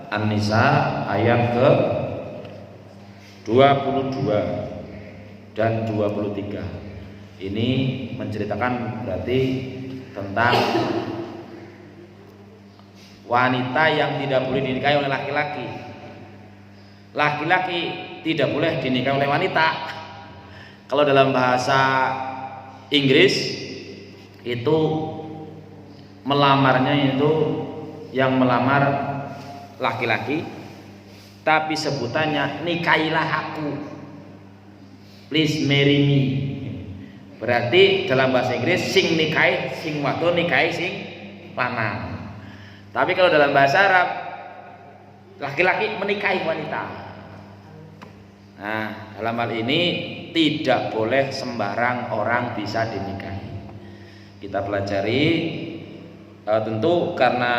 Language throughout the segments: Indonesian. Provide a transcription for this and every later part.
An-Nisa ayat ke 22 dan 23. Ini menceritakan berarti tentang wanita yang tidak boleh dinikahi oleh laki-laki. Laki-laki tidak boleh dinikahi oleh wanita. Kalau dalam bahasa Inggris itu melamarnya itu yang melamar laki-laki, tapi sebutannya nikahilah aku, please marry me. Berarti dalam bahasa Inggris sing nikahi sing wadon nikahi sing lanang. Tapi kalau dalam bahasa Arab laki-laki menikahi wanita. Nah, dalam hal ini tidak boleh sembarang orang bisa dinikahi. Kita pelajari, tentu karena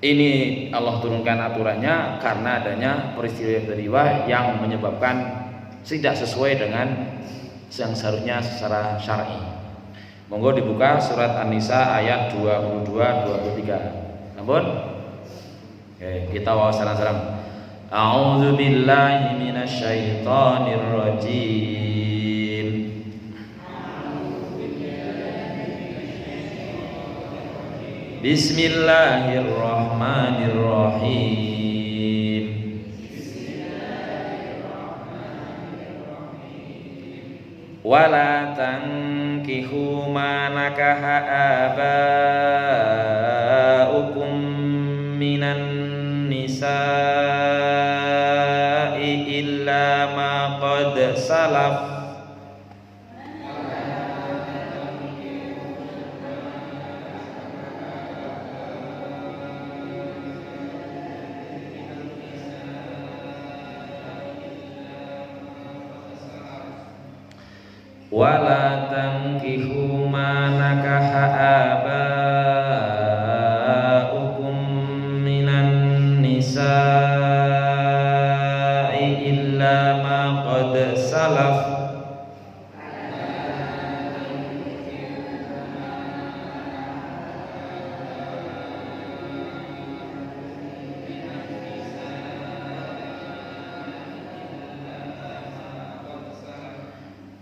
ini Allah turunkan aturannya karena adanya peristiwa yang menyebabkan tidak sesuai dengan yang seharusnya secara syar'i. Monggo dibuka surat An-Nisa ayat 22-23. Namun oke, kita wassalam. A'udzu billahi minasyaitonir rajim. Bismillahirrahmanirrahim. Wala tankihu ma nakaha aba'ukum minan nisa'i illa ma qad salaf. Wala tankihu ma nakaha aba'ukum minan nisa'i illa ma qad salaf.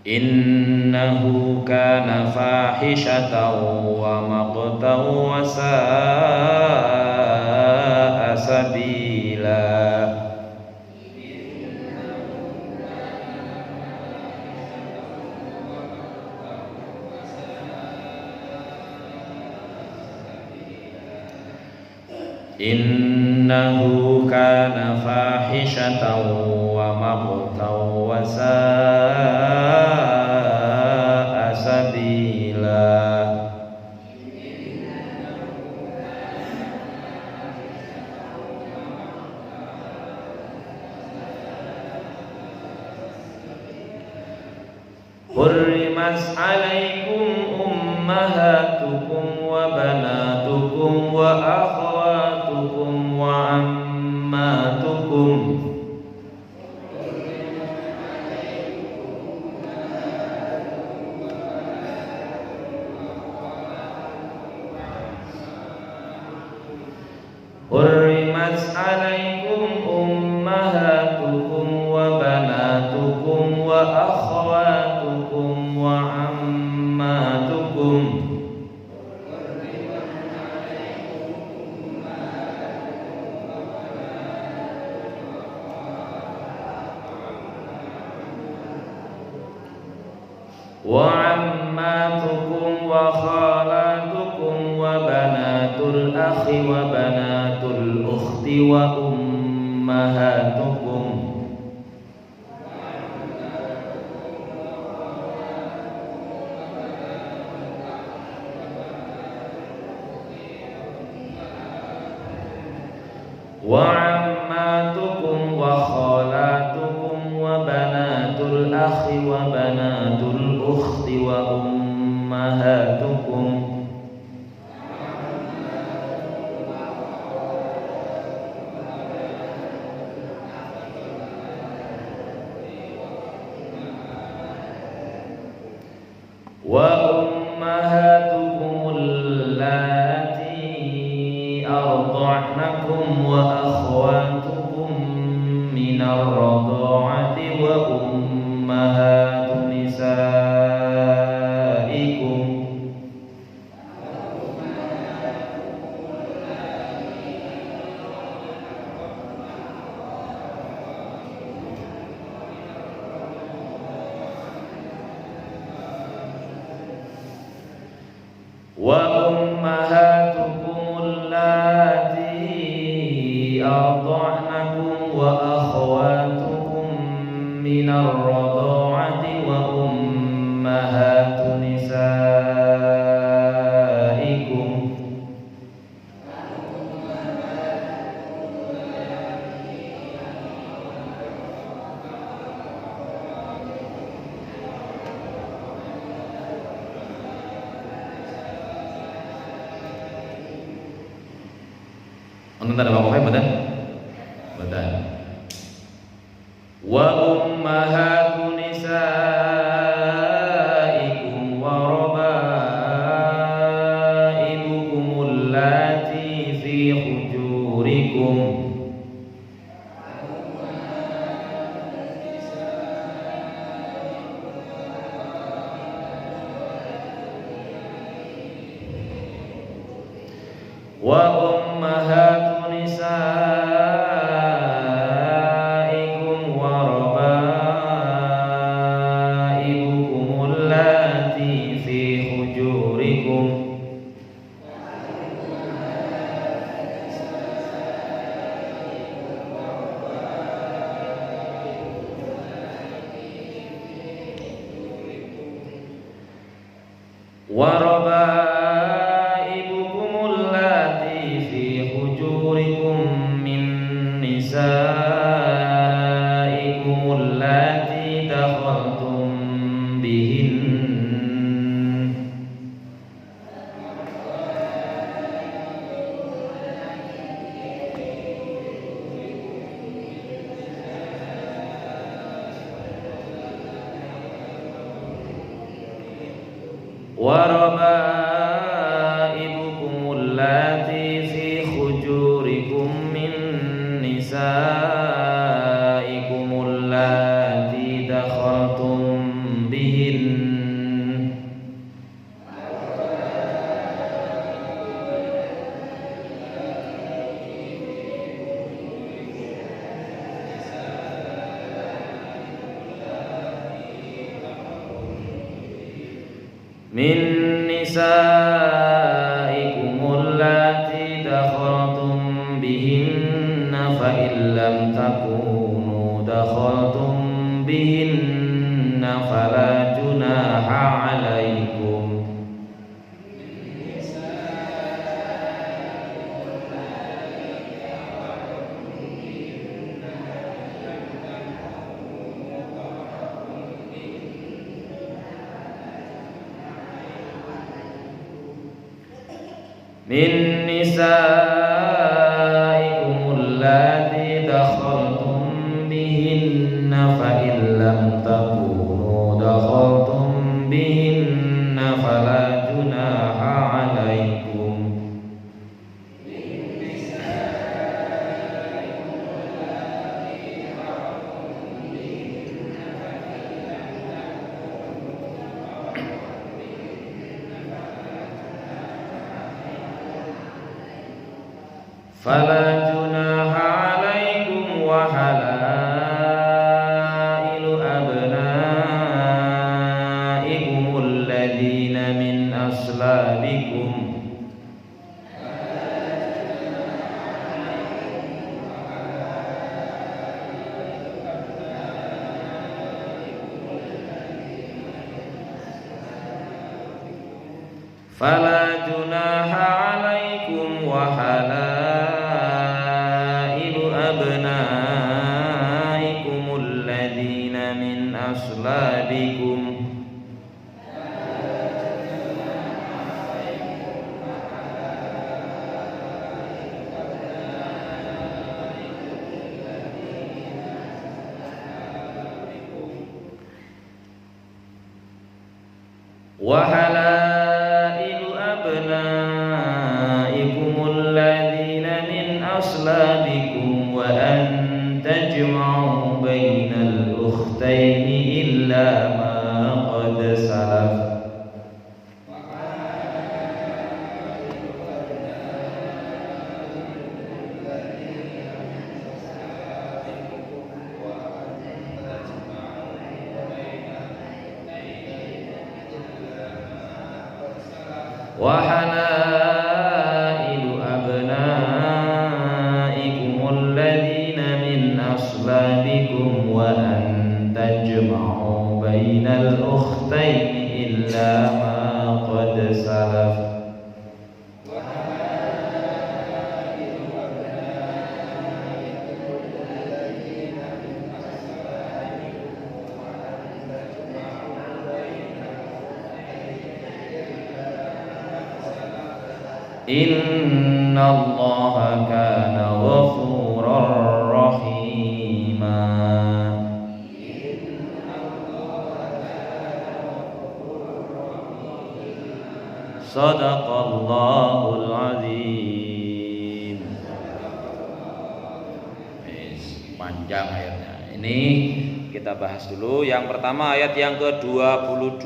Innahu kana fahishatan wa maqtan wa sa'a sabila. Innahu kana fahishatan wa maqtan wa sa'a sabila. Hurrimat alaikum ummahatukum wa banatukum wa akhwatukum wa ammatukum. Hurrimat alaikum ummahatukum wa banatukum wa akhwatukum wa ammatukum. Wa ammatukum wa khalatukum wa banatul akhi wa banatul ukhti wa ummahatukum. Wa ammatukum wa khalatukum wa banatul akhi wa banatul ukhti wa ummahatukum. Wa ummahatukum allati arda'nakum أرضعنكم وأخواتكم من الرضاعة وأمهات نسائكم وأمهاتكم اللاتي أرضعنكم وأخواتكم من الرضاعة وأمهات نسائكم Untuk ada apa-apa betul? Betul. Wa ummahatu nisaikum wa rabaibukum allati fi hujurikum wa ummahatu nisaikum wa rabaibukum allati fi hujurikum wa rabaibukum allati fi hujurikum min nisaikum allati dakhaltum bihin wa rabaibukum allati fi hujurikum min nisaikum allati dakhaltum bihin min nisaikum allati dakhaltum bihinna fa illam takunu dakhaltum bihinna fala junaha alaikum min nisaikum allati dakhaltum bihinna fa illam takunu dakhaltum bihinna fala junaha alaikum fala junaha alaikum wa halailu abnaikum alladhina min aslabikum fala junaha alaikum wa halailu abnaikum alladhina min aslabikum wa halailu abnaikum alladhina min أصلابكم وأن تجمعوا بين الأختين إلا ما قد سلف. وحلائل أبنائكم الذين من أصلابكم وأن تجمعوا بين الأختين إلا ما قد سلف. Inna Allah kana ghafurar rahima. Sadaqallahul azim. Panjang ayatnya. Ini kita bahas dulu. Yang pertama ayat yang ke-22.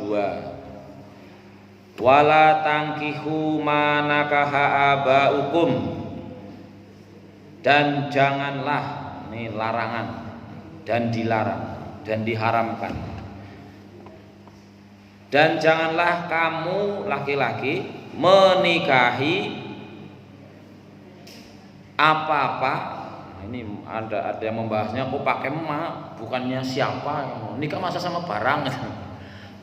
Wala tangkihu manakaha abaukum, dan janganlah, ini larangan dan dilarang dan diharamkan, dan janganlah kamu laki-laki menikahi apa-apa. Ini ada yang membahasnya kok pakai ma, bukannya siapa, nikah masa sama barang.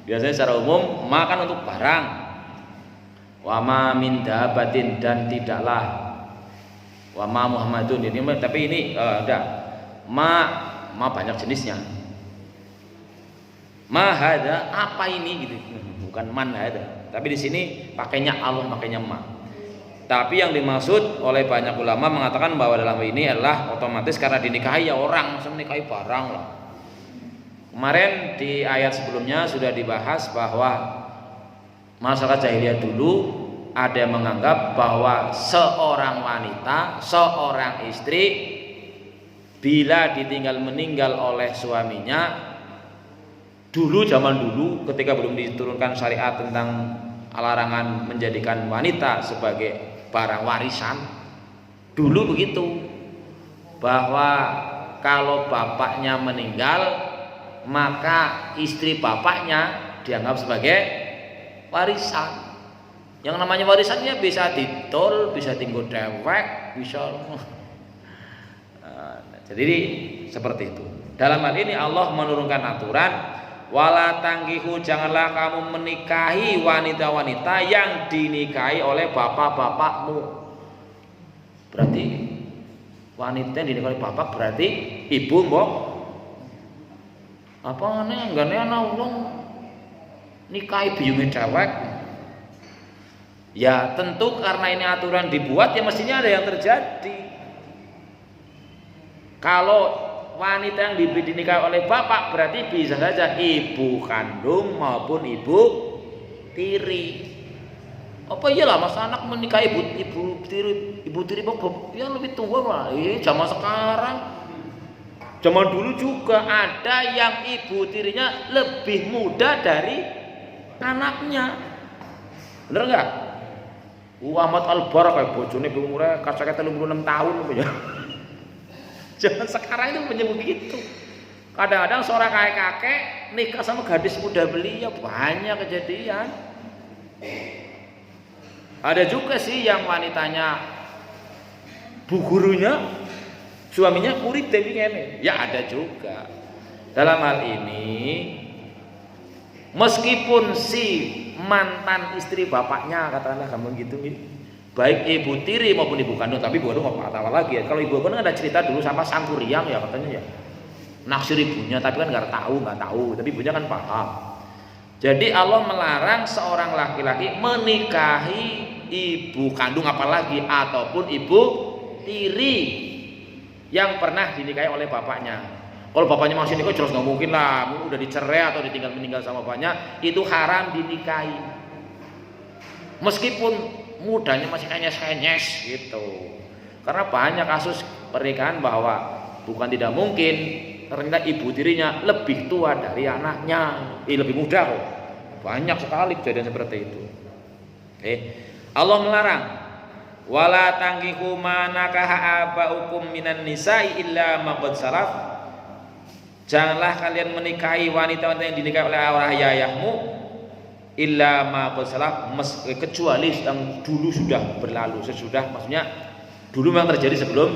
Biasanya secara umum ma kan untuk barang. Wama min dabatin, dan tidaklah wama Muhammadun, ini tapi ini ada ma banyak jenisnya. Ma hada, apa ini gitu, bukan man hada, tapi di sini pakainya Allah, pakainya ma. Tapi yang dimaksud oleh banyak ulama mengatakan bahwa dalam ini adalah otomatis karena dinikahi ya orang, maksudnya menikahi barang lah. Kemarin di ayat sebelumnya sudah dibahas bahwa masyarakat jahiliyah dulu ada yang menganggap bahwa seorang wanita, seorang istri bila ditinggal meninggal oleh suaminya, dulu zaman dulu ketika belum diturunkan syariat tentang larangan menjadikan wanita sebagai barang warisan, dulu begitu, bahwa kalau bapaknya meninggal maka istri bapaknya dianggap sebagai warisan. Yang namanya warisannya bisa ditol, bisa tinggal dewek, bisa. Jadi seperti itu. Dalam hal ini Allah menurunkan aturan, wala tangkihu, janganlah kamu menikahi wanita-wanita yang dinikahi oleh bapak-bapakmu. Berarti wanita yang dinikahi oleh bapak berarti ibu, mbok. Apa nih enggak nih anak ulung nikahi biyunge dewek. Ya tentu karena ini aturan dibuat ya mestinya ada yang terjadi. Kalau wanita yang dinikahi oleh bapak berarti bisa saja ibu kandung maupun ibu tiri. Apa iyalah masa anak menikahi ibu tiri bapak ya lebih tua lah. Zaman sekarang, zaman dulu juga ada yang ibu tirinya lebih muda dari anaknya. Bener nggak? Ahmad Albar kayak bojone umurnya kasarnya 36 tahun punya. Zaman sekarang itu menyebut begitu. Kadang-kadang seorang kakek nikah sama gadis muda belia, banyak kejadian. Ada juga sih yang wanitanya bu gurunya, suaminya murid tapi ngene. Ya ada juga. Dalam hal ini meskipun si mantan istri bapaknya katakanlah kamu gitu, baik ibu tiri maupun ibu kandung, tapi ibu kandung apa lagi ya? Kalau ibu kandung ada cerita dulu sama Sangkuriang ya katanya ya, naksir ibunya tapi kan nggak tahu, tapi ibunya kan paham. Jadi Allah melarang seorang laki-laki menikahi ibu kandung apalagi ataupun ibu tiri yang pernah dinikahi oleh bapaknya. Kalau bapaknya masih nikah jelas nggak mungkin lah, udah dicerai atau ditinggal meninggal sama bapaknya, itu haram dinikahi. Meskipun mudanya masih kanyes gitu. Karena banyak kasus pernikahan bahwa bukan tidak mungkin ternyata ibu tirinya lebih tua dari anaknya, lebih muda kok. Banyak sekali kejadian seperti itu. Oke. Allah melarang, wala tankihu ma nakaha abaukum minan nisa'i illa ma qad salaf. Janganlah kalian menikahi wanita-wanita yang dinikahi oleh ayahmu illa ma qad salaf, kecuali yang dulu sudah berlalu, sesudah, maksudnya dulu memang terjadi sebelum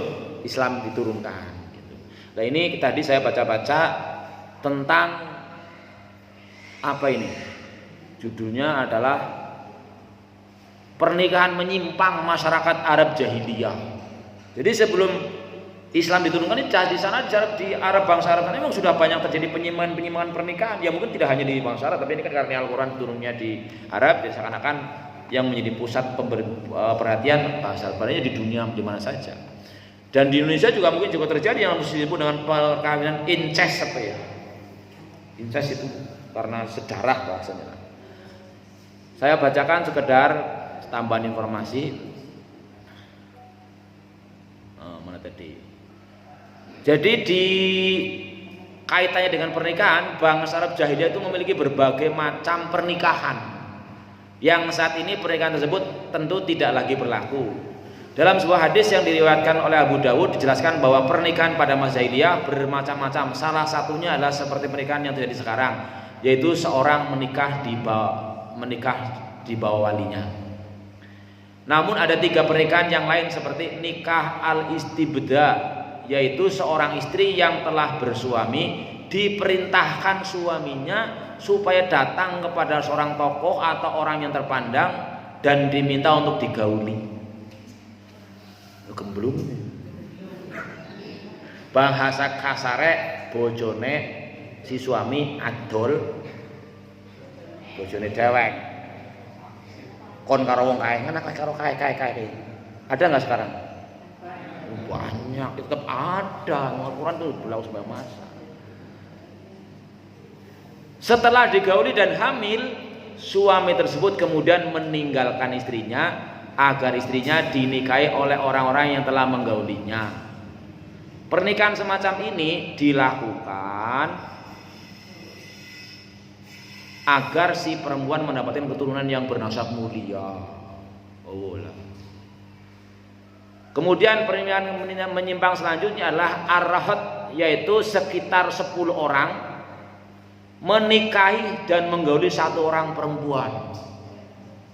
Islam diturunkan gitu. Nah, ini tadi saya baca-baca tentang apa ini? Judulnya adalah pernikahan menyimpang masyarakat Arab jahiliyah. Jadi sebelum Islam diturunkan di sana di Arab, bangsa Arab memang sudah banyak terjadi penyimpangan pernikahan. Ya mungkin tidak hanya di bangsa Arab, tapi ini kan karena Al-Quran turunnya di Arab, jadi seakan-akan yang menjadi pusat perhatian bahasa Arabnya di dunia di mana saja. Dan di Indonesia juga mungkin juga terjadi yang disebut dengan perkawinan incest apa ya? Incest itu karena sejarah bahasanya. Saya bacakan sekedar tambahan informasi. Mana tadi? Jadi di kaitannya dengan pernikahan, bangsa Arab jahiliyah itu memiliki berbagai macam pernikahan. Yang saat ini pernikahan tersebut tentu tidak lagi berlaku. Dalam sebuah hadis yang diriwayatkan oleh Abu Dawud dijelaskan bahwa pernikahan pada masa jahiliyah bermacam-macam. Salah satunya adalah seperti pernikahan yang terjadi sekarang, yaitu seorang menikah di bawah walinya. Namun ada 3 pernikahan yang lain seperti nikah al-istibda, yaitu seorang istri yang telah bersuami diperintahkan suaminya supaya datang kepada seorang tokoh atau orang yang terpandang dan diminta untuk digauli. Gemblung. Bahasa kasare bojone si suami adol bojone dewek. Kon karo wong kae, ngene karo kae. Ada enggak sekarang? Banyak, tetap ada. Al-Quran itu berlaku sebagai masa. Setelah digauli dan hamil, suami tersebut kemudian meninggalkan istrinya agar istrinya dinikahi oleh orang-orang yang telah menggaulinya. Pernikahan semacam ini dilakukan agar si perempuan mendapatkan keturunan yang bernasab mulia. Kemudian pernikahan menyimpang selanjutnya adalah ar-rahat, yaitu sekitar 10 orang menikahi dan menggauli 1 orang perempuan.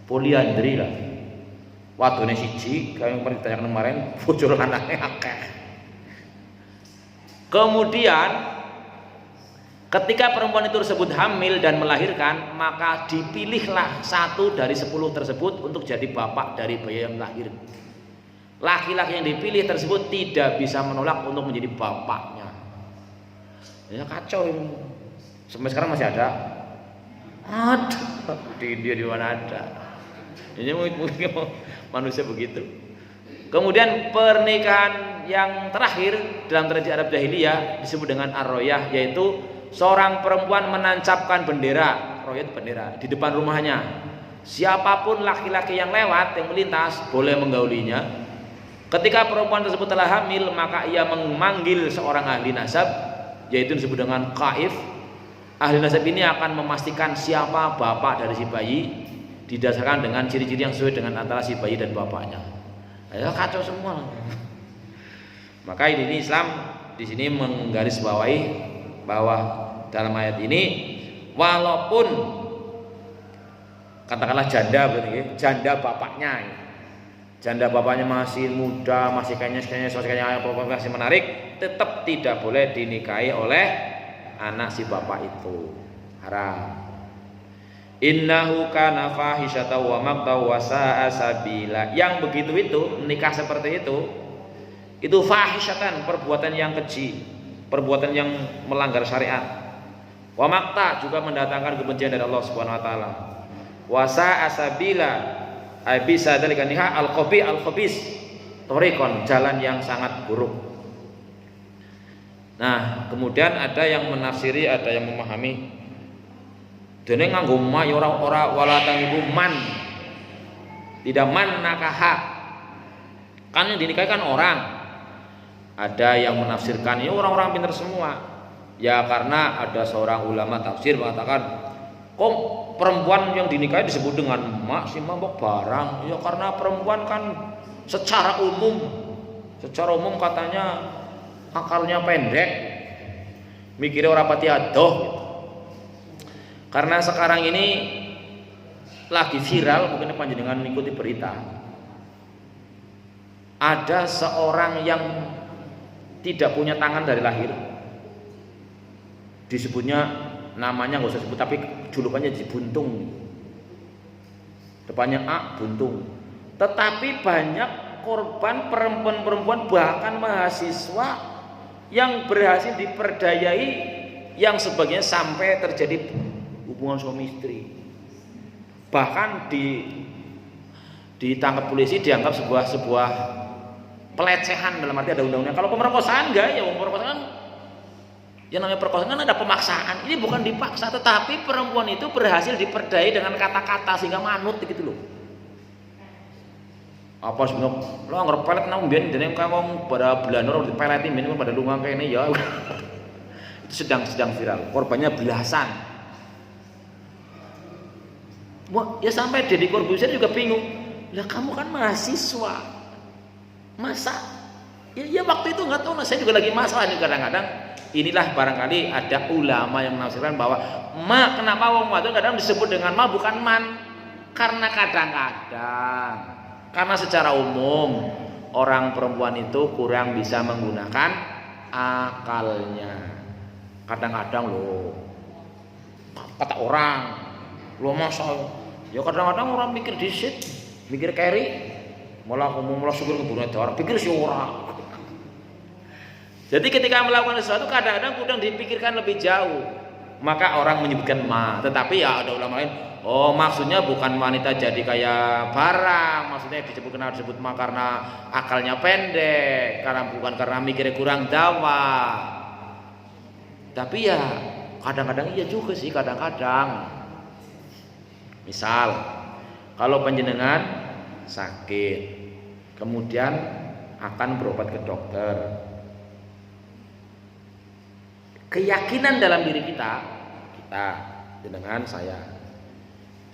Poliandri lah. Wadone siji, kaya yang pernah ditanyakan kemarin, bojone lanange akeh. Kemudian ketika perempuan itu tersebut hamil dan melahirkan, maka dipilihlah 1 dari 10 tersebut untuk jadi bapak dari bayi yang lahir. Laki-laki yang dipilih tersebut tidak bisa menolak untuk menjadi bapaknya. Ya kacau ini. Sampai sekarang masih ada. Di India di mana ada. Ini mungkin manusia begitu. Kemudian pernikahan yang terakhir dalam tradisi Arab jahiliyah disebut dengan ar-royah, yaitu seorang perempuan menancapkan bendera, royah itu bendera, di depan rumahnya. Siapapun laki-laki yang lewat, yang melintas, boleh menggaulinya. Ketika perempuan tersebut telah hamil, maka ia memanggil seorang ahli nasab, yaitu disebut dengan qaif. Ahli nasab ini akan memastikan siapa bapak dari si bayi, didasarkan dengan ciri-ciri yang sesuai dengan antara si bayi dan bapaknya. Ya kacau semua. Maka ini Islam di sini menggarisbawahi bahwa dalam ayat ini, walaupun katakanlah janda, berarti janda bapaknya. Janda bapaknya masih muda, masih kayaknya masih menarik, tetap tidak boleh dinikahi oleh anak si bapak itu. Haram. Innahu kana fahisyatan wa maqta wa sa'a sabila. Yang begitu itu, menikah seperti itu fahisyatan, perbuatan yang keji, perbuatan yang melanggar syariat. Wa maqta, juga mendatangkan kebencian dari Allah Subhanahu wa taala. Wa sa'a sabila, bisa dari nikah al-khabis torikon, jalan yang sangat buruk. Nah, kemudian ada yang menafsiri, ada yang memahami dene nganggo ma ya ora wala tangibu man, tidak man nakaha, Kan yang dinikahi kan orang. Ada yang menafsirkan, ini orang-orang pintar semua. Ya karena ada seorang ulama tafsir mengatakan, kok perempuan yang dinikahi disebut dengan mak si mabok barang? Ya karena perempuan kan secara umum katanya akalnya pendek, mikirnya orang pati adoh gitu. Karena sekarang ini lagi viral, mungkin panjenengan mengikuti berita, ada seorang yang tidak punya tangan dari lahir, disebutnya namanya nggak usah sebut, tapi julukannya Buntung, depannya A Buntung. Tetapi banyak korban perempuan-perempuan bahkan mahasiswa yang berhasil diperdayai, yang sebagian sampai terjadi hubungan suami istri, bahkan ditangkap polisi, dianggap sebuah pelecehan, dalam arti ada undang-undang. Kalau pemerkosaan enggak, ya pemerkosaan yang namanya perkosaan kan ada pemaksaan. Ini bukan dipaksa, tetapi perempuan itu berhasil diperdaya dengan kata-kata sehingga manut gitu loh. Apa sebenarnya lo anggap pelet nang mbiyen dene kawong pada Belanda dipeletin minimal pada lunga kene ya. Itu sedang viral. Korbannya belasan. Wah, ya sampai Deddy Corbuzier juga bingung. Lah kamu kan mahasiswa. Masa? Ya waktu itu nggak tahu, saya juga lagi masalah nih kadang-kadang. Inilah barangkali ada ulama yang menafsirkan bahwa ma, kenapa wong wadon kadang disebut dengan ma bukan man? Karena kadang-kadang, karena secara umum orang perempuan itu kurang bisa menggunakan akalnya. Kadang-kadang loh, kata orang, lo masa? Ya kadang-kadang orang mikir disit, mikir carry. Malah syukur kebunuh orang pikir si orang. Jadi ketika melakukan sesuatu kadang-kadang kurang dipikirkan lebih jauh, maka orang menyebutkan ma. Tetapi ya ada ulama lain, oh maksudnya bukan wanita jadi kayak barang, maksudnya disebut ma karena akalnya pendek, karena bukan karena mikirnya kurang dawa. Tapi ya kadang-kadang iya juga sih, kadang-kadang. Misal kalau panjenengan sakit, kemudian akan berobat ke dokter, keyakinan dalam diri kita dengan saya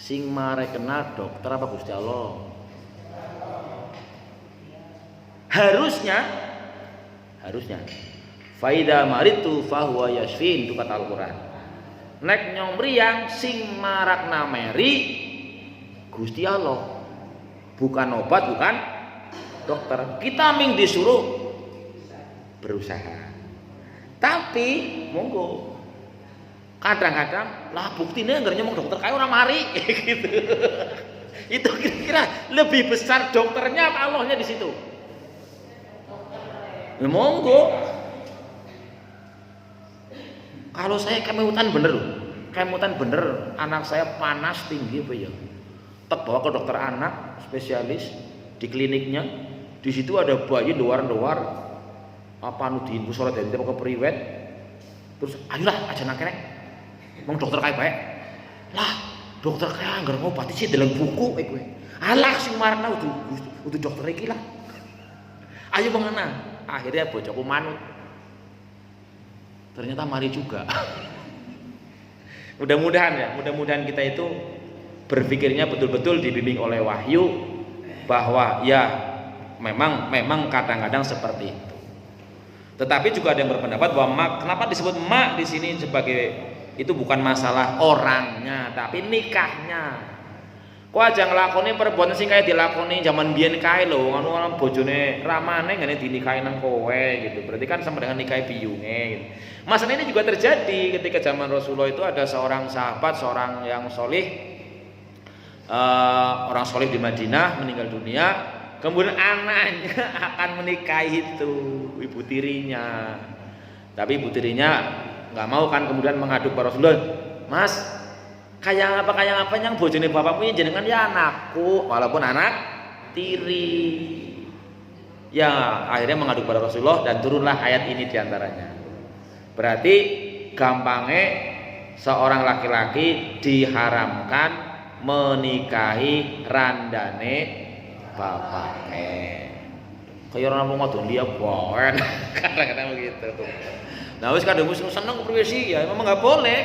sing marekena dokter apa Gusti Allah, harusnya faida maritu fahuwa yashfin, itu kata Al-Quran. Nek nyomriyang sing marakna meri Gusti Allah, bukan obat, bukan dokter. Kita ming disuruh berusaha. Tapi monggo kadang-kadang lah buktinya nggak nyomong dokter kayak orang mari gitu. Itu kira-kira lebih besar dokternya apa Allahnya di situ? Ya monggo. Kalau saya kemutan bener, anak saya panas tinggi apa ya? Tetap bawa ke dokter anak spesialis di kliniknya. Di situ ada bayi doar-doar, apa nu diinfus ora dadi ke priwet. Terus ayolah aja nak kene. Wong dokter kae bae. Lah, dokter kae anggar ngobati sih dalam buku kowe. Alah sing marana udah dokter iki lah. Ayo mengena. Akhirnya bojoku manut. Ternyata mari juga. Mudah-mudahan kita itu berpikirnya betul-betul dibimbing oleh wahyu, bahwa ya memang kadang-kadang seperti itu. Tetapi juga ada yang berpendapat bahwa kenapa disebut mak di sini sebagai itu bukan masalah orangnya, tapi nikahnya. Kok aja nglakoni perbuatan sing kaya dilakoni zaman biyen kae lho, ngono bojone ramane ngene dinikahi nang kowe gitu. Berarti kan sama dengan nikahi biyunge gitu. Masalah ini juga terjadi ketika zaman Rasulullah itu ada seorang sahabat, seorang yang solih, orang solih di Madinah meninggal dunia, kemudian anaknya akan menikahi itu ibu tirinya. Tapi ibu tirinya nggak mau kan, kemudian mengadu kepada Rasulullah, Mas, kayak apa yang bojone bapakmu ya jenengan ya anakku, walaupun anak tiri. Ya akhirnya mengadu kepada Rasulullah dan turunlah ayat ini diantaranya. Berarti gampangnya seorang laki-laki diharamkan menikahi randane bapaknya. Kaya ora mau ngodon dia bawen. Kadang-kadang begitu. Nah, wis kadang wis seneng priwesi ya memang enggak boleh.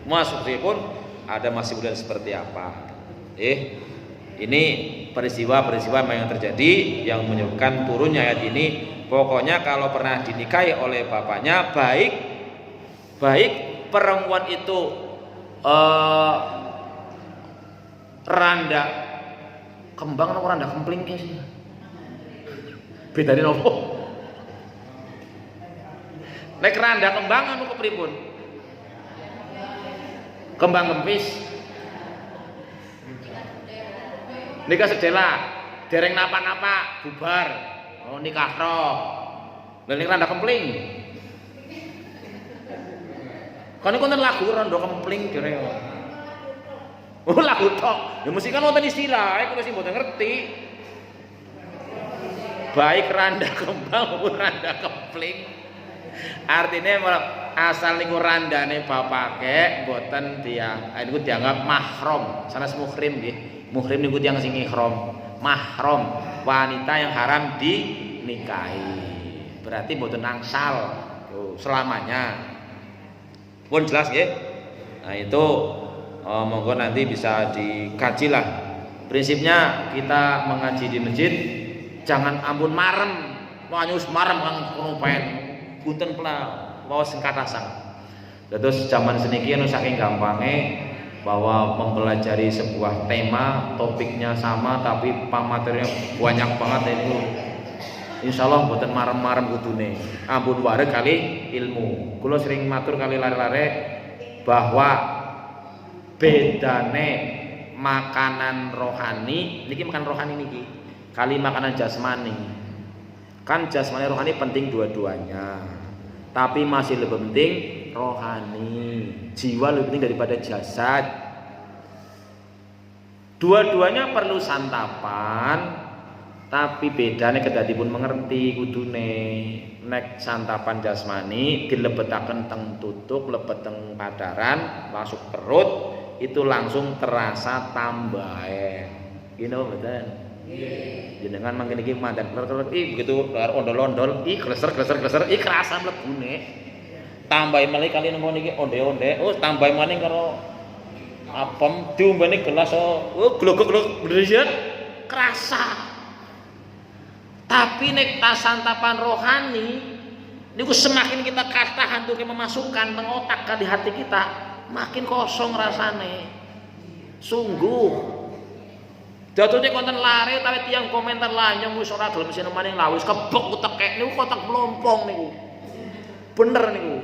Maksudnya pun ada masih budaya seperti apa. Ini peristiwa-peristiwa yang terjadi yang menyebabkan turunnya ayat ini. Pokoknya kalau pernah dinikahi oleh bapaknya, baik perempuan itu randa kembang atau randa kempling sih. Bedane nopo? Nek randa kembang anu kepripun? Kembang kempis. Nikah sedela, dereng napa-napa, bubar. Oh nikah roh. Lah nek randa kempling. Kan konten lagu randa kempling jare. Oh lagu tok. Ya mesti kan wonten istilah, aku sing mboten ngerti. Baik randa kembang maupun randa kempling. Artinya asal niku randane bapake mboten dia niku dianggap mahram. Sanes muhrim nggih. Muhrim niku tiyang sing ihram. Mahram, wanita yang haram dinikahi. Berarti mboten angsal selamanya. Pun jelas nggih. Nah itu monggo nanti bisa dikaji lah. Prinsipnya kita mengaji di masjid jangan ampun marem, wanyus marem kang kono pen. Punten pula waos sing kathah. Terus zaman seniki anu saking gampange bahwa mempelajari sebuah tema, topiknya sama tapi pamaterinya banyak banget ini. Insyaallah mboten marem-marem kudune. Ampun wareg kali ilmu. Kula sering matur kali lare-lare bahwa bedane makanan rohani niki makan rohani niki kali makanan jasmani. Kan jasmani rohani penting dua-duanya. Tapi masih lebih penting rohani. Jiwa lebih penting daripada jasad. Dua-duanya perlu santapan. Tapi bedanya kedadipun mengerti kudune. Nek santapan jasmani dilebetaken teng tutuk, lebet teng padaran, masuk perut, itu langsung terasa tambahe. Gini betul. Jenengan mangkene iki mandan kler-kler begitu ondol-ondol, kleser kerasa mlebune. Tambahi malih kali ngono iki onde-onde. Oh, tambahi maning karo apem diombene gelas glogok-glogok bener kerasa. Tapi nek santapan rohani niku semakin kita katahan untuk memasukkan teng otak ke hati kita, makin kosong rasane. Sungguh jatuhnya konten lare tapi tiang komentar lanyong wis ora gelem sing maning lawis kebek tekek niku kotak melompong niku. Bener niku.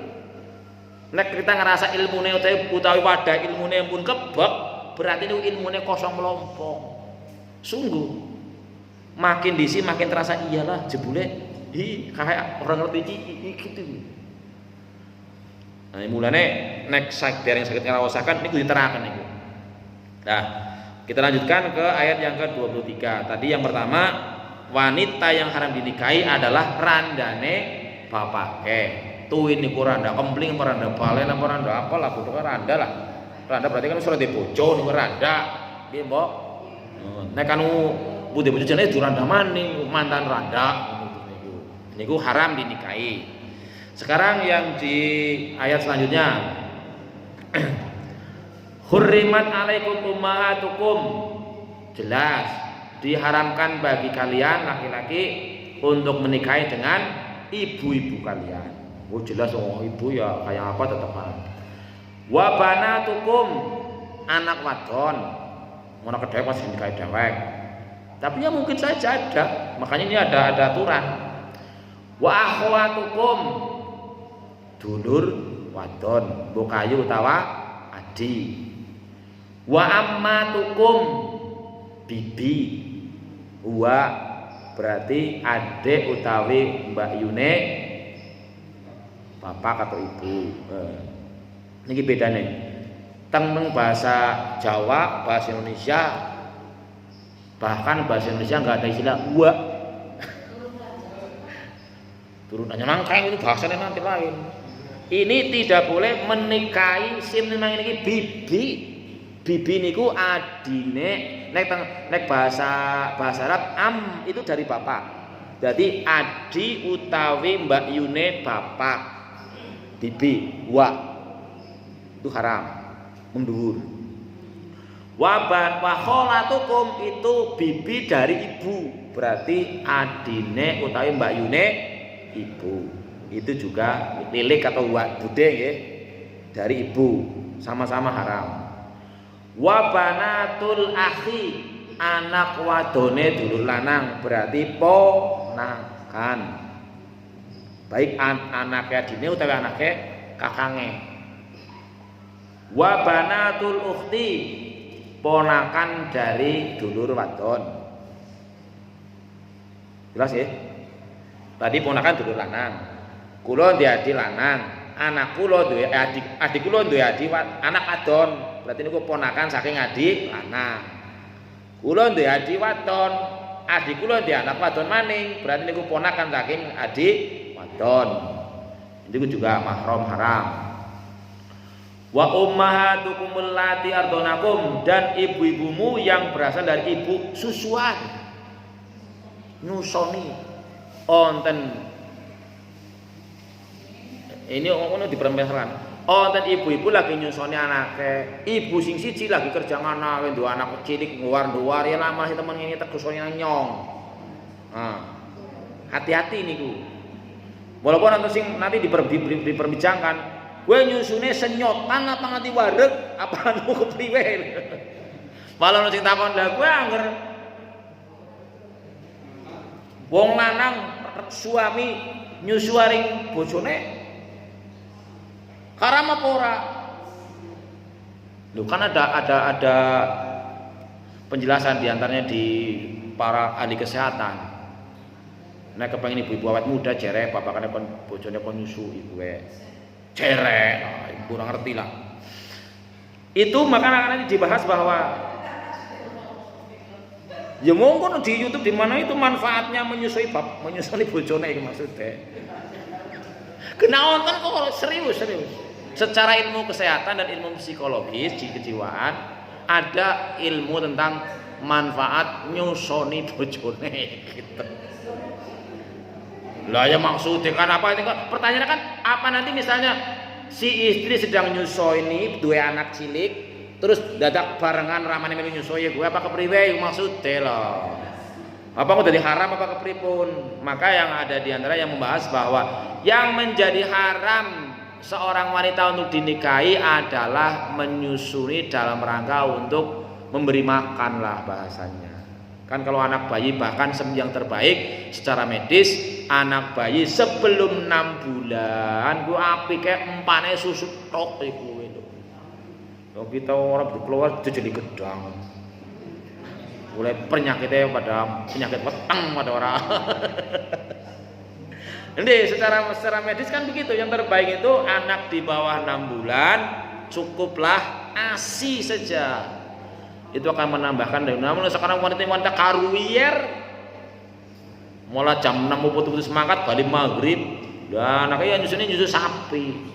Nek kita ngerasa ilmune utawi wadah ilmune pun kebek, berarti niku ilmune kosong melompong. Sungguh. Makin diisi makin terasa iyalah jebule kayak orang ngerti iki gitu. Nah, mulane nek dereng saged ngraosaken niku diteraken niku. Nah, kita lanjutkan ke ayat yang ke-23. Tadi yang pertama, wanita yang haram dinikahi adalah randane bapake. Tuwin niku randa kempling, randa balen, randa apa lah kudu randa lah. Randa berarti kan surat bojo niku randa. Nggih, Mbok. Nek anu budi bojo jenenge randa maning, mantan randa niku. Niku haram dinikahi. Sekarang yang di ayat selanjutnya Hurrimat alaikum ummahatukum. Jelas diharamkan bagi kalian laki-laki untuk menikahi dengan ibu-ibu kalian. Oh jelas ibu ya kayak apa tetepan. Wa banatukum, anak wadon. Mana kedewek masih nikahi dewek. Tapi ya mungkin saja ada. Makanya ini ada aturan. Wa akhwatukum, dulur wadon, mbok kayu utawa adi. Wa ammatukum, bibi. Wa berarti adik utawi mbak Yune, bapak atau ibu. Niki bedane. Teng bahasa Jawa, bahasa Indonesia, bahkan bahasa Indonesia nggak ada istilah wa. Turunannya nangkang itu bahasanya nanti lain. Ini tidak boleh menikahi sim memang ini bibi. Bibi niku adine nek bahasa Arab am itu dari bapak. Jadi adi utawi mbak yune bapak bibi wa itu haram mundur. Waban wa kholatukum itu bibi dari ibu, berarti adine utawi mbak yune ibu. Itu juga lilik atau bude nggih dari ibu, sama-sama haram. Wabanatul akhi anak wadone dulur lanang, berarti ponakan. Baik anaknya adine utawi anaknya kakange. Wabanatul ukhti ponakan dari dulur wadon. Jelas ya? Tadi ponakan dulur lanang. Kula duwe adik lanang, anak kula duwe adik kula duwe adik anak wadon. Berarti niku ponakan saking adik lanang. Kula duwe adik wadon, adik kula duwe anak wadon maning, berarti niku ponakan saking adik wadon. Itu juga mahram haram. Wa ummahatukum allati ardonakum, dan ibu-ibumu yang berasal dari ibu susuan. Nyusoni onten ini ono dipermasalahkan. Onten ibu-ibu lagi nyusoni anake, ibu sing siji lagi kerja anake, duwe anak cilik luar-luar ya lama si temen ini tegusone nyong. Nah, hati-hati niku. Walaupun nanti diperbincangkan, gue nyusune senyotan apa nganti wareg apa anu kepriwe. Malah sing takon lah gue anger wong lanang suami nyusu aring bojone haram apa ora? Loh kan ada penjelasan diantaranya di para ahli kesehatan. Nek kepengen ibu-ibu awet muda jerek bapakane kon bojone kon nyusu ibuke. Cerek, kurang ngerti lah. Itu makanya nanti dibahas bahwa ya monggo di YouTube di mana itu manfaatnya menyusui bojone iki maksudnya. Kena nonton kok serius. Secara ilmu kesehatan dan ilmu psikologis kejiwaan ada ilmu tentang manfaat nyusoni bojone gitu. Lah ya maksudnya kan apa ini kan pertanyaannya kan apa nanti misalnya si istri sedang nyusoi ini dua anak cilik terus dadak barengan ramane melu nyusoi gue apa kepriwe maksudnya loh. Apa kok jadi haram apa kepripun? Maka yang ada di antara yang membahas bahwa yang menjadi haram seorang wanita untuk dinikahi adalah menyusui dalam rangka untuk memberi makan lah bahasanya. Kan kalau anak bayi bahkan yang terbaik secara medis anak bayi sebelum 6 bulan gua apik kayak empane susu tok iku lho. Kalau kita orang keluar jadi gedang. Mulai penyakitnya pada penyakit weteng pada orang. Jadi secara medis kan begitu. Yang terbaik itu anak di bawah 6 bulan cukuplah ASI saja. Itu akan menambahkan dari namun sekarang wanita karuier mulai jam 6 putus semangat balik maghrib dan anaknya nyusu sapi.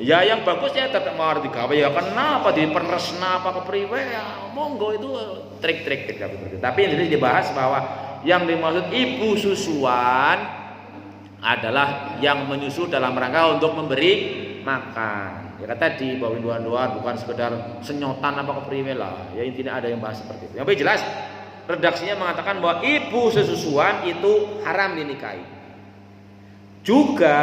Ya yang bagus ya tetap mau digawe ya kenapa diperesna apa kepriwe ya monggo itu trik-trik tapi ini dibahas bahwa yang dimaksud ibu susuan adalah yang menyusu dalam rangka untuk memberi makan. Ya kata tadi bahwa induan-induan bukan sekedar senyotan apa kepriwe lah. Ya intinya ada yang bahas seperti itu. Yang jelas redaksinya mengatakan bahwa ibu sesusuan itu haram dinikahi. Juga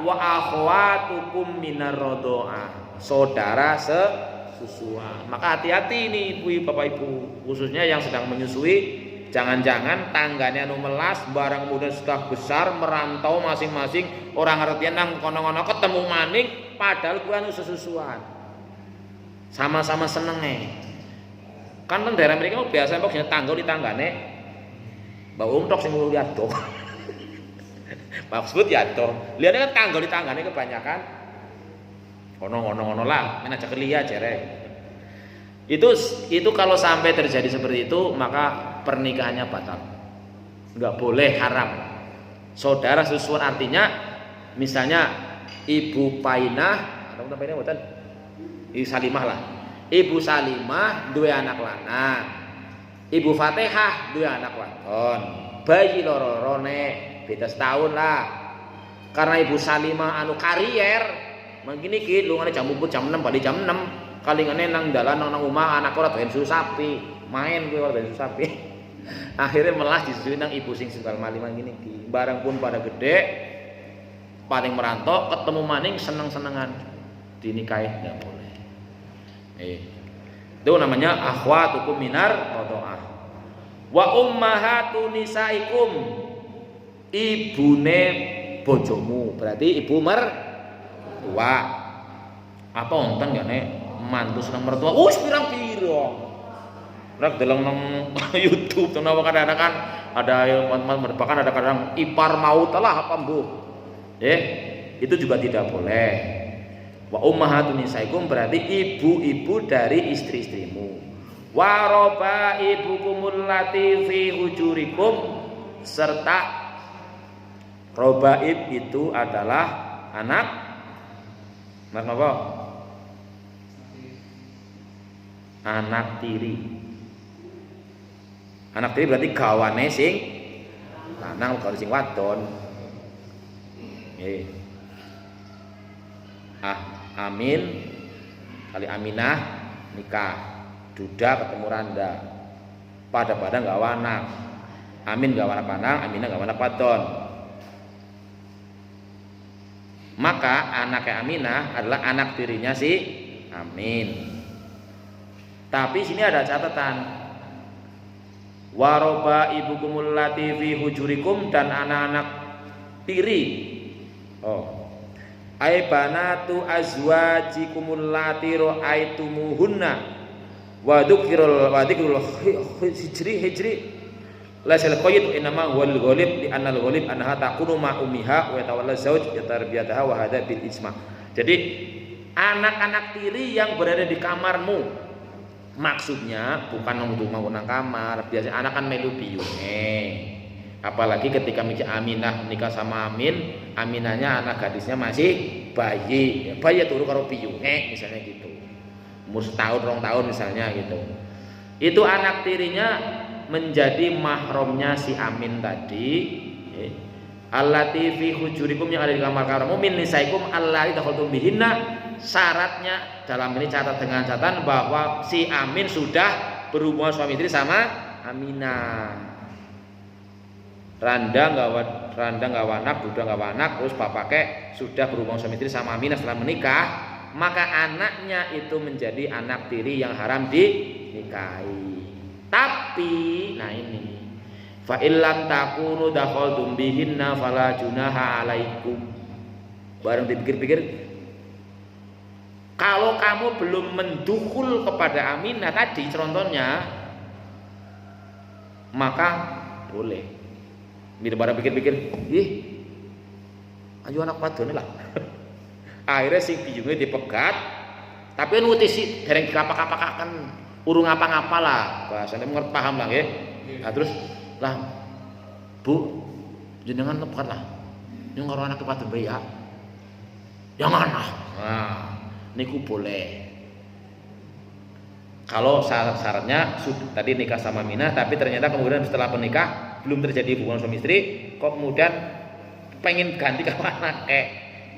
wa akhwatukum minar radha'ah, saudara sesusuan. Maka hati-hati ini ibu bapak ibu khususnya yang sedang menyusui. Jangan-jangan tangganya anu melas barang muda sudah besar merantau masing-masing orang ngertian nang kono-kono ketemu maning padahal kuwi anu sesusuan. Sama-sama senenge. Kan nang daerah mereka biasa kok tanggo di tanggane. Mbak tok sing lihat tok. Maksud ya tok. Liane kan tanggo di tanggane kebanyakan. Kono-kono lah, men aja kelia jerek. Itu kalau sampai terjadi seperti itu maka pernikahannya batal, nggak boleh, haram. Saudara susuan artinya misalnya ibu Painah atau Painah bukan ibu Salimah lah, ibu Salimah dua anak lanang, Ibu Fatihah duwe anak wadon. Bayi loro-lorone beda setahun lah. Karena Ibu Salimah anu karier, mangkene iki lungane jam 4 jam 6 bali jam 6. Kalingane nang dalan nang omah anak ora doyan susu sapi. Main kuwi ora doyan susu sapi. Akhirnya melas disusuin nang ibu sing sunggal mali mangkene iki. Barang pun pada gede, paling merantau ketemu maning seneng-senengan dinikahi enggak boleh. Itu namanya akhwatukum minar radha'ah. Wa ummahatu nisaikum, ibune bojomu, berarti ibu mertua. Apa wonten ya nek mantu seneng mertua? Wis pirang-pirang. Rak deleng nang YouTube tuh kadang-kadang kan ada yang merupakan ada kadang ipar maut lah apa mbuh. Itu juga tidak boleh. Wa ummahatun nisaikum berarti ibu-ibu dari istri-istrimu. Wa robaibukumul lati fi hujurikum, serta robaib itu adalah anak apa? Anak tiri. Anak tiri berarti gawane sing lanang karo sing wadon. Amin kali Aminah nikah, Duda ketemu Randa, pada nggak anak. Amin nggak anak lanang, Aminah nggak anak wadon. Maka anaknya Aminah adalah anak tirinya si Amin. Tapi sini ada catatan. Waroba ibukumul lati fi hujurikum, dan anak-anak tiri. Ai banatu azwajikumul lati ra'aitumuhunna wa dzikrul hijri lasal qayyid inma huwal ghalib li annal ghalib annaha takunu ma ummiha wa yatawalla zauj yatarbiyataha wa hadza bil ijma. Jadi anak-anak tiri yang berada di kamarmu, maksudnya bukan untuk mau nang kamar, biasa anak kan melu biyunge. Apalagi ketika Aminah nikah sama Amin, Aminahnya anak gadisnya masih bayi, bayi turu karo piyunge misalnya gitu, umur setahun 2 tahun misalnya gitu. Itu anak tirinya menjadi mahramnya si Amin tadi. Allati fi hujurikum, yang ada di kamar kamu, min nisaikum allati dakhaltum bihinna. Syaratnya dalam ini catat dengan catatan bahwa si Amin sudah berhubungan suami istri sama Aminah. Randa nggak anak, Duda nggak anak, terus bapaknya sudah berhubungan suami istri sama Aminah setelah menikah, maka anaknya itu menjadi anak tiri yang haram dinikahi. Tapi, nah ini, fa illam takunu dakhaltum bihinna fala junaha alaikum. Bareng dipikir-pikir, kalau kamu belum mendukul kepada Aminah tadi contohnya, maka boleh. Mir barang pikir-pikir, ayo anak wadone lah. Akhirnya sing biyunge dipegat, tapi nutisi dereng dikapak-kapakaken, urung ngapa-ngapa lah. Bahasane ngerti paham lah nggih. Nah, terus lah Bu, jenengan pegat lah. Yang karo anak wadon bae ya. Jangan lah. Nah, niku boleh. Kalau syaratnya tadi nikah sama Aminah, tapi ternyata kemudian setelah menikah belum terjadi hubungan suami istri, kok kemudian pengen ganti ke anaknya,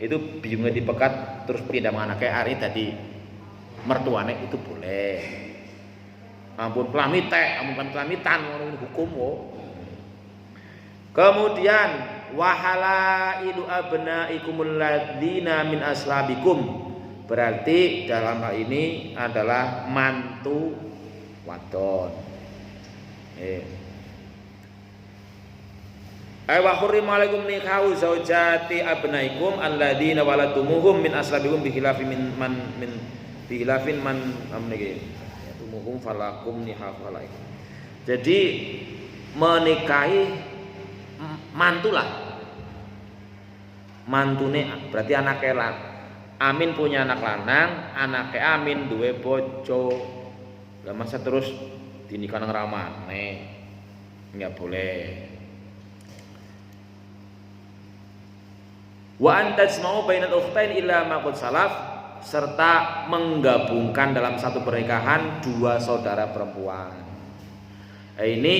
itu biyungnya dipegat terus pindah ke anaknya, hari tadi mertuane itu boleh. Ampun pelamitan hukum. Kemudian wahalailu abnaikumul ladzina min aslabikum, berarti dalam hal ini adalah mantu wadon. Wa hurrima alaikum nikahu zaujati abnaikum alladzina waladtumuhum min aslabikum bikhilafin man amniki tumuhum falakum nikahu alaikum. Jadi menikahi mantulah, mantune berarti anaknya lah. Amin punya anak lanang, anaknya Amin duwe bojo. Lah masa terus dinikah nang ramane? Enggak boleh. Wa antajma'u bainal ukhtain illa ma qad salaf, serta menggabungkan dalam satu pernikahan 2 saudara perempuan. Ini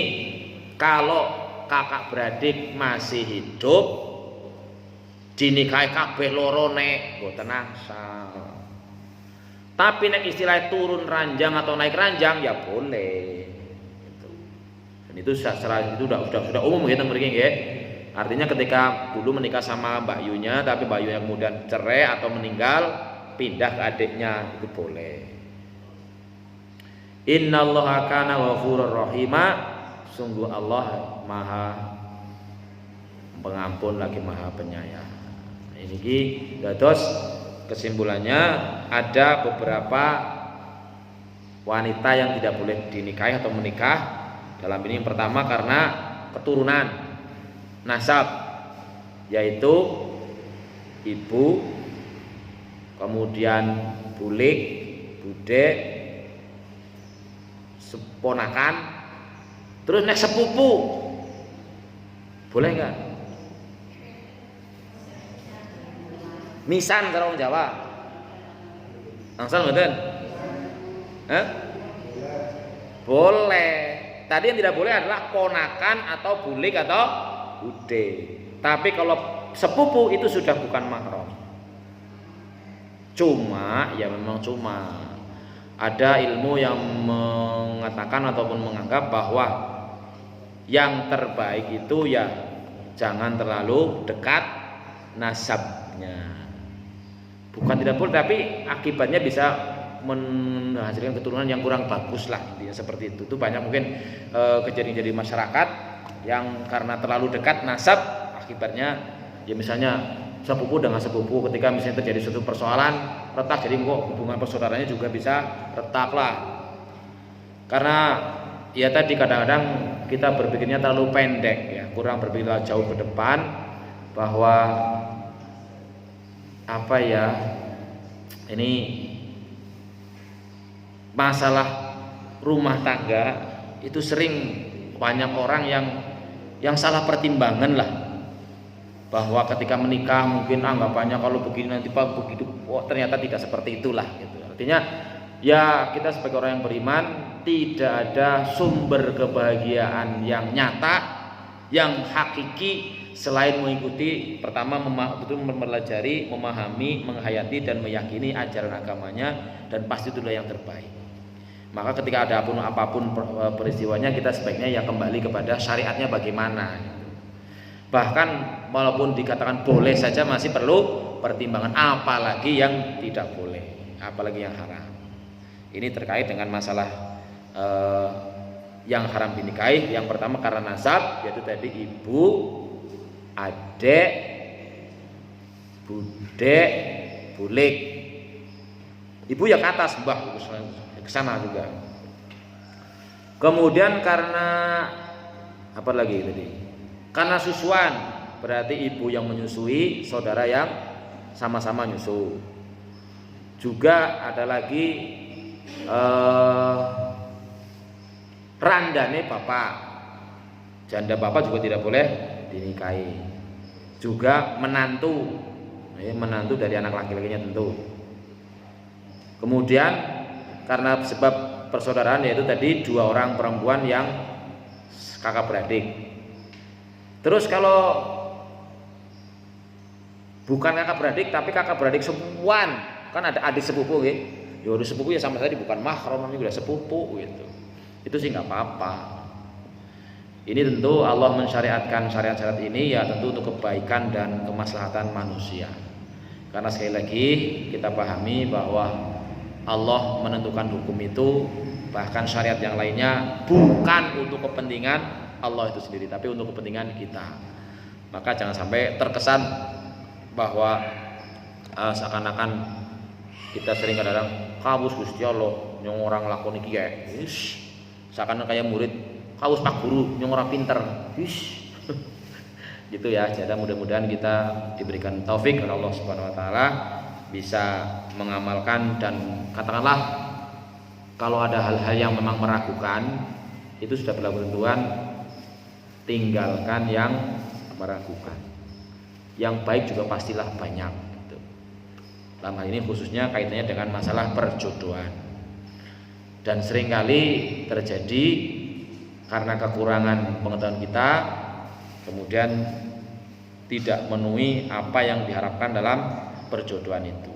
kalau kakak beradik masih hidup dinikahi kabeh loro nek mboten angsal. Tapi nek istilah turun ranjang atau naik ranjang ya boleh. Gitu. Dan itu sudah umum gitu mriki nggih. Artinya ketika dulu menikah sama Mbak Yunya tapi Mbak Yunya kemudian cerai atau meninggal, pindah ke adiknya itu boleh. Innallaha kana ghafurur rahima. Sungguh Allah Maha Pengampun lagi Maha Penyayang. Ini dados kesimpulannya ada beberapa wanita yang tidak boleh dinikahi atau menikah. Dalam ini yang pertama karena keturunan nasab, yaitu ibu, kemudian bulik, budek, seponakan, terus nek sepupu boleh nggak? Misan kalau orang Jawa. Angsal mboten? Boleh. Tadi yang tidak boleh adalah ponakan atau bulik atau bude. Tapi kalau sepupu itu sudah bukan mahram. Cuma ya memang cuma ada ilmu yang mengatakan ataupun menganggap bahwa yang terbaik itu ya jangan terlalu dekat nasabnya. Bukan tidak boleh, tapi akibatnya bisa menghasilkan keturunan yang kurang bagus lah, seperti itu. Itu banyak mungkin kejadian-kejadian masyarakat yang karena terlalu dekat nasab, akibatnya ya misalnya sepupu dengan sepupu ketika misalnya terjadi suatu persoalan retak, jadi kok hubungan persaudaranya juga bisa retak lah. Karena ya tadi kadang-kadang kita berpikirnya terlalu pendek ya, kurang berpikir jauh ke depan bahwa apa ya, ini masalah rumah tangga itu sering banyak orang yang salah pertimbangan lah, bahwa ketika menikah mungkin anggapannya kalau begini nanti pak begitu, ternyata tidak seperti itulah gitu. Artinya ya kita sebagai orang yang beriman tidak ada sumber kebahagiaan yang nyata, yang hakiki selain mengikuti pertama betul mempelajari, memahami, menghayati dan meyakini ajaran agamanya, dan pasti itulah yang terbaik. Maka ketika ada apapun peristiwanya kita sebaiknya ya kembali kepada syariatnya bagaimana. Bahkan walaupun dikatakan boleh saja masih perlu pertimbangan, apalagi yang tidak boleh, apalagi yang haram. Ini terkait dengan masalah yang haram dinikahi. Yang pertama karena nasab, yaitu tadi ibu, adik, budek, bulik. Ibu ya ke atas, mbah ke sana juga. Kemudian karena apa lagi tadi? Karena susuan, berarti ibu yang menyusui, saudara yang sama-sama nyusu. Juga ada lagi randane bapak, janda bapak juga tidak boleh dinikahi. Juga menantu, menantu dari anak laki-lakinya tentu. Kemudian karena sebab persaudaraan, yaitu tadi dua orang perempuan yang kakak beradik. Terus kalau bukan kakak beradik tapi kakak beradik sepupuan, kan ada adik sepupu gitu. Ya adik sepupu ya sama tadi bukan mahram, namanya udah sepupu gitu. Itu sih nggak apa-apa. Ini tentu Allah mensyariatkan syariat-syariat ini ya tentu untuk kebaikan dan kemaslahatan manusia. Karena sekali lagi kita pahami bahwa Allah menentukan hukum itu, bahkan syariat yang lainnya bukan untuk kepentingan Allah itu sendiri, tapi untuk kepentingan kita. Maka jangan sampai terkesan bahwa seakan-akan kita sering kadang kawus Gusti Allah nyong orang lakoni iki kae. Seakan kayak murid kawus Pak Guru nyong ora pinter. Gitu ya. Jadi mudah-mudahan kita diberikan taufik oleh Allah Subhanahu wa taala bisa mengamalkan, dan katakanlah kalau ada hal-hal yang memang meragukan itu sudah berlaku tentuan, tinggalkan yang meragukan. Yang baik juga pastilah banyak gitu. Dalam hal ini khususnya kaitannya dengan masalah perjodohan. Dan seringkali terjadi karena kekurangan pengetahuan kita kemudian tidak memenuhi apa yang diharapkan dalam perjodohan itu.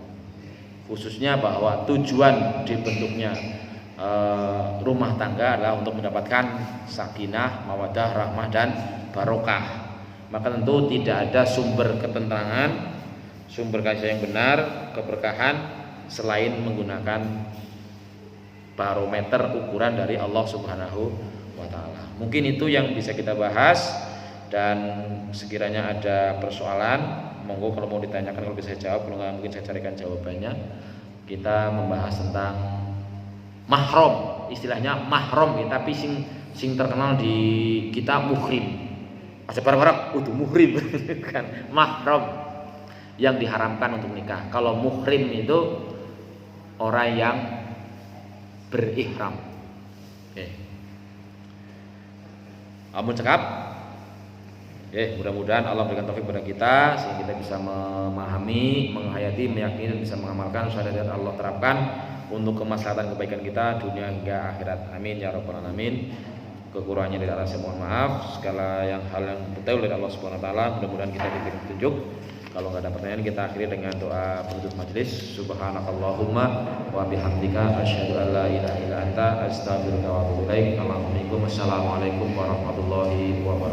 Khususnya bahwa tujuan dibentuknya rumah tangga adalah untuk mendapatkan sakinah, mawaddah, rahmah dan barokah. Maka tentu tidak ada sumber ketenangan, sumber kasih yang benar, keberkahan selain menggunakan barometer ukuran dari Allah Subhanahu wa taala. Mungkin itu yang bisa kita bahas, dan sekiranya ada persoalan monggo kalau mau ditanyakan, kalau bisa jawab, kalau nggak mungkin saya carikan jawabannya. Kita membahas tentang mahram, istilahnya mahram ya, tapi sing terkenal di kita muhrim. Ada orang-orang udah muhrim kan, mahram yang diharamkan untuk nikah. Kalau muhrim itu orang yang berihram. Oke. Amun cekap. Mudah-mudahan Allah berikan taufik kepada kita sehingga kita bisa memahami, menghayati, meyakini dan bisa mengamalkan syariat Allah terapkan untuk kemaslahatan kebaikan kita dunia hingga akhirat. Amin ya rabbal alamin. Kekurangannya dari Allah saya mohon maaf. Segala hal yang betul dari Allah Subhanahu wa taala, mudah-mudahan kita diberi petunjuk. Kalau nggak ada pertanyaan, kita akhiri dengan doa penutup majelis. Subhanakallahumma wa bihamdika asyhadu an la ilaha illa anta astaghfiruka wa atubu ilaik. Assalamualaikum warahmatullahi wabarakatuh.